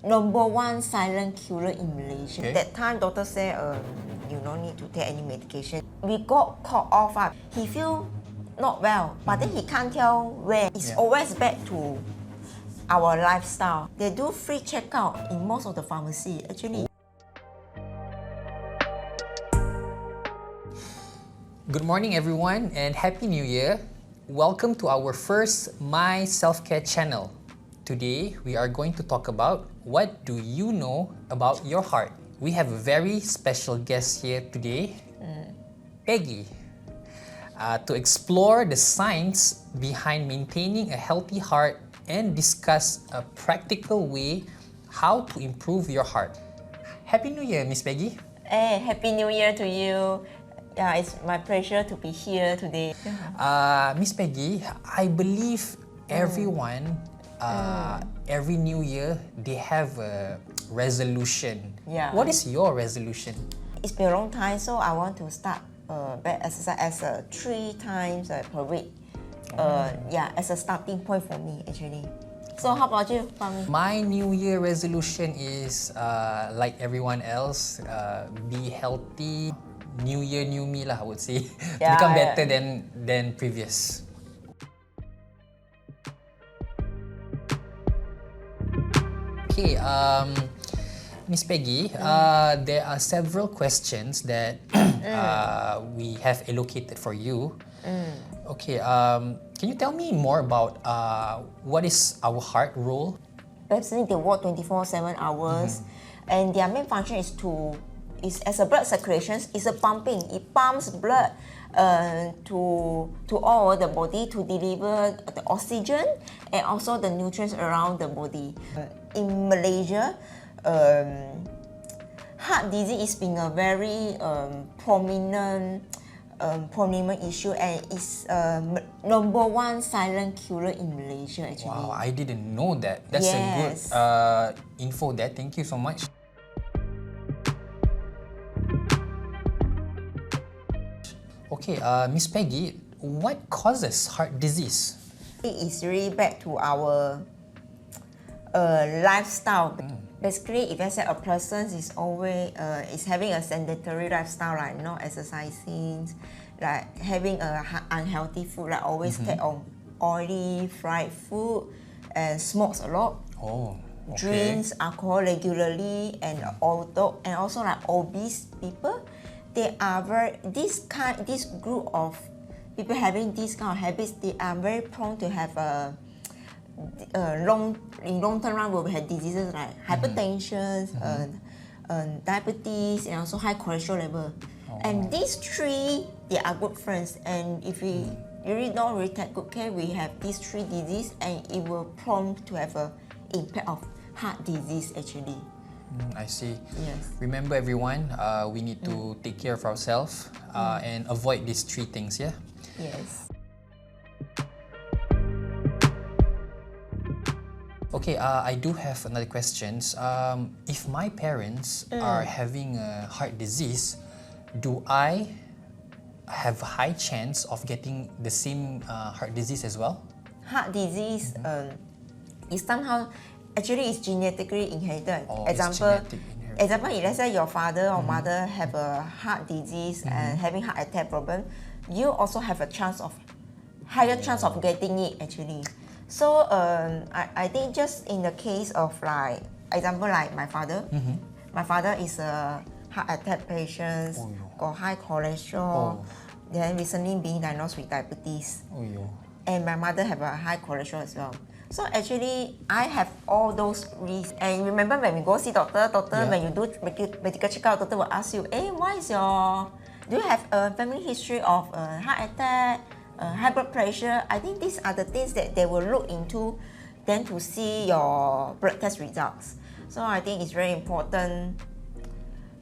number one silent killer in Malaysia. Okay. That time, doctor said you don't need to take any medication. We got called off. He feel not well, but then he can't tell where. It's always back to our lifestyle. They do free checkout in most of the pharmacy actually. Good morning everyone and Happy New Year. Welcome to our first My SelfCare channel. Today we are going to talk about what do you know about your heart. We have a very special guest here today, Peggy, to explore the science behind maintaining a healthy heart and discuss a practical way how to improve your heart. Happy New Year, Miss Peggy. Hey, Happy New Year to you. Yeah, it's my pleasure to be here today. Miss Peggy, I believe everyone, every new year, they have a resolution. Yeah. What is your resolution? It's been a long time, so I want to start back exercise as 3 times per week. As a starting point for me actually. So how about you, Fahmi? My New Year resolution is like everyone else, be healthy. New year, new me lah, I would say. Yeah, Become better than previous. Okay, Miss Peggy, there are several questions that we have allocated for you. Okay, can you tell me more about what is our heart role? Basically, they work 24/7 hours, and their main function is as a blood circulation. It's a pumping. It pumps blood to all over the body to deliver the oxygen and also the nutrients around the body. In Malaysia, heart disease is being a very prominent issue, and it's number one silent killer in Malaysia actually. Wow, I didn't know that. That's a good info there. Thank you so much. Okay, Miss Peggy, what causes heart disease? It is really back to our lifestyle. Basically, if I say a person is always is having a sedentary lifestyle, like not exercising, like having a unhealthy food, like always take on oily, fried food, and smokes a lot. Oh, okay. Drinks alcohol regularly, and also like obese people. They are this group of people having this kind of habits. They are very prone to have long term run will have diseases like hypertension, diabetes, and also high cholesterol level. And these 3, they are good friends. And if we really don't really take good care, we have these 3 diseases, and it will prompt to have a impact of heart disease actually. I see. Yes. Remember everyone, we need to take care of ourselves and avoid these 3 things, yeah? Yes. Okay, I do have another question. If my parents are having a heart disease, do I have a high chance of getting the same heart disease as well? Heart disease is somehow actually it's genetically inherited. Example, if let's say your father or mother have a heart disease and having heart attack problem, you also have a higher chance of getting it actually. So I think just in the case of like example like my father, my father is a heart attack patient, got high cholesterol, then recently being diagnosed with diabetes, and my mother have a high cholesterol as well. So actually, I have all those risks. And remember when we go see doctor, when you do medical checkup, doctor will ask you, do you have a family history of heart attack, high blood pressure? I think these are the things that they will look into then to see your blood test results. So I think it's very important.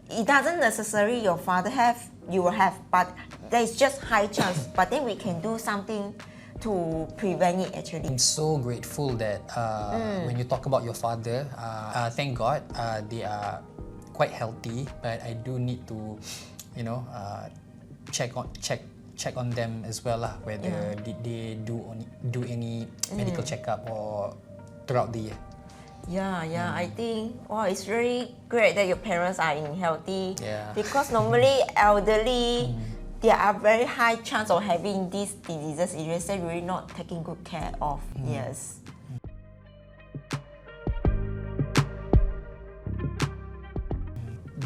It doesn't necessarily your father have, you will have, but there is just high chance. But then we can do something to prevent it actually. I'm so grateful that when you talk about your father, thank God they are quite healthy, but I do need to, check on them as well lah, whether did they do any medical checkup or throughout the year. Yeah, I think it's very great that your parents are in healthy. Yeah. Because normally elderly, there are very high chance of having these diseases if you say really not taking good care of. Yes.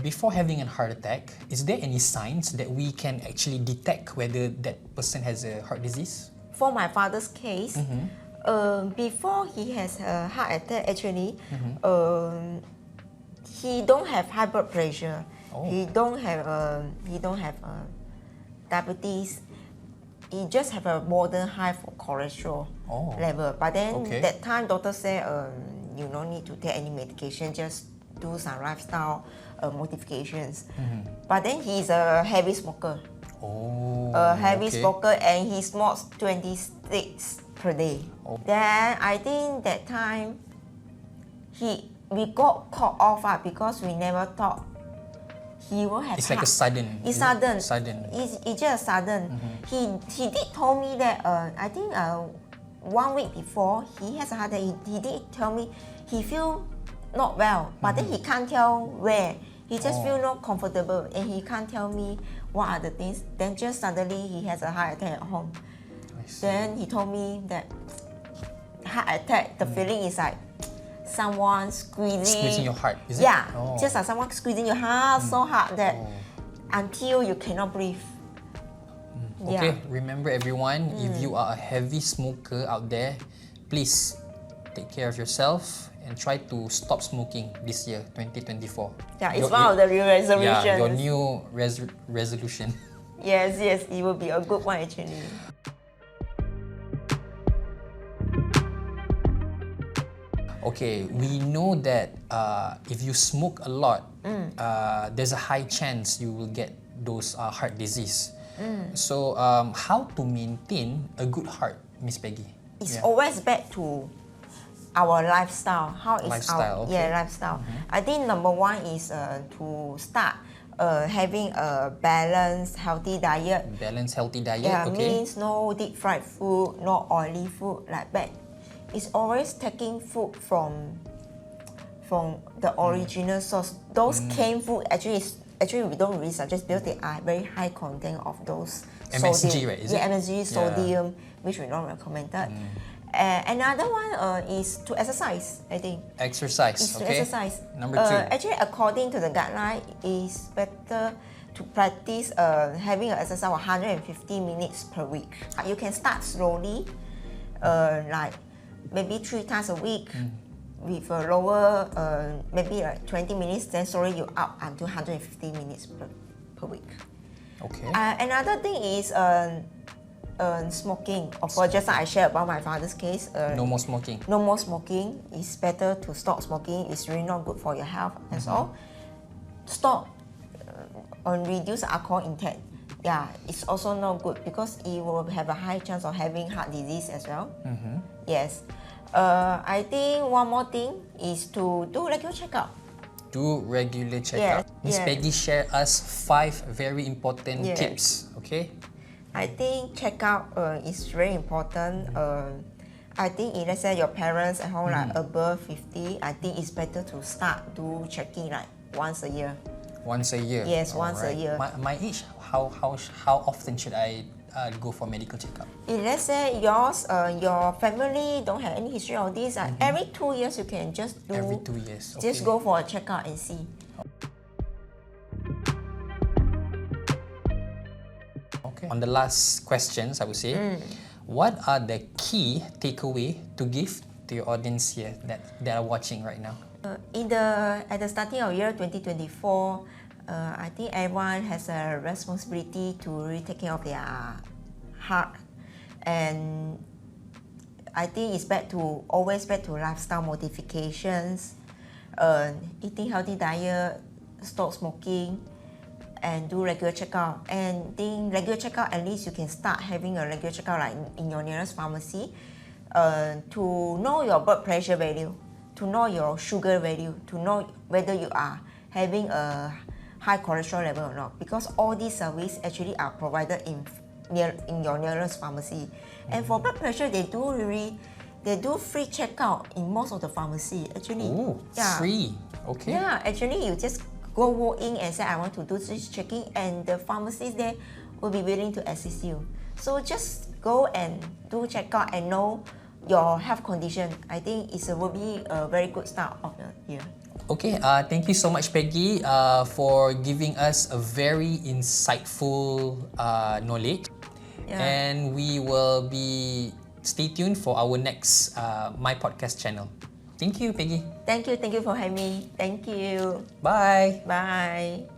Before having a heart attack, is there any signs that we can actually detect whether that person has a heart disease? For my father's case, before he has a heart attack, actually, he don't have high blood pressure. Oh. He don't have diabetes. He just have a modern high for cholesterol level. But then that time, doctor said you don't need to take any medication. Just do some lifestyle modifications. But then he's a heavy smoker. A heavy smoker, and he smokes 20 sticks per day. Then I think that time we got caught off because we never thought he will have. It's like a sudden. It's sudden. Sudden. It's just sudden. He did told me that I think 1 week before he has a heart attack. He did tell me he feel not well, but then he can't tell where. He just feel not comfortable, and he can't tell me what are the things. Then just suddenly he has a heart attack at home. Then he told me that heart attack, the feeling is like someone squeezing your heart, is it? Yeah, just like someone squeezing your heart so hard that until you cannot breathe. Okay, remember everyone, if you are a heavy smoker out there, please take care of yourself and try to stop smoking this year, 2024. Yeah, it's one of the new resolutions. Yeah, your new resolution. Yes, it will be a good one actually. Okay, we know that if you smoke a lot, there's a high chance you will get those heart disease. So, how to maintain a good heart, Miss Peggy? It's always back to our lifestyle. How is lifestyle, our lifestyle? I think number one is to start having a balanced, healthy diet. Balanced, healthy diet. Yeah, okay. means no deep fried food, no oily food like that. It's always taking food from the original source. Those canned food actually we don't really suggest because they are very high content of those MSG, sodium. right? Is it? MSG, sodium, which we don't recommend that. Another one is to exercise, I think. Exercise, Is to okay. exercise. Number two. Actually, according to the guideline, it's better to practice having an exercise of 150 minutes per week. You can start slowly, like maybe 3 times a week with a lower, maybe like 20 minutes, then slowly you up until 150 minutes per week. Okay. Another thing is smoking. Of course, just like I shared about my father's case. No more smoking. No more smoking. It's better to stop smoking. It's really not good for your health as all. Stop and reduce alcohol intake. Yeah, it's also not good because it will have a high chance of having heart disease as well. Yes. I think one more thing is to do regular checkup. Do regular checkup. Miss Peggy share us 5 very important tips. Okay. I think checkup is very important. I think if let's say your parents at home like above 50, I think it's better to start do checking like once a year. Once a year. Yes, once a year. My age, how often should I go for medical checkup? If let's say your family don't have any history of this, every 2 years you can just do. Every 2 years. Okay. Just go for a checkup and see. Okay. On the last questions, I would say, what are the key takeaway to give to your audience here that are watching right now? At the starting of year 2024, I think everyone has a responsibility to really take care of their heart, and I think it's always back to lifestyle modifications, eating healthy diet, stop smoking, and do regular checkup. And think regular checkup, at least you can start having a regular checkup like in your nearest pharmacy, to know your blood pressure value, to know your sugar value, to know whether you are having a high cholesterol level or not. Because all these services actually are provided in your nearest pharmacy. And for blood pressure, they do really they do free checkout in most of the pharmacy actually. Oh, free. Okay. Yeah, actually you just go walk in and say I want to do this checking, and the pharmacist there will be willing to assist you. So just go and do checkout and know your health condition. I think will be a very good start of the year. Okay, thank you so much, Peggy, for giving us a very insightful knowledge. Yeah. And we will stay tuned for our next My Podcast channel. Thank you, Peggy. Thank you for having me. Thank you. Bye. Bye.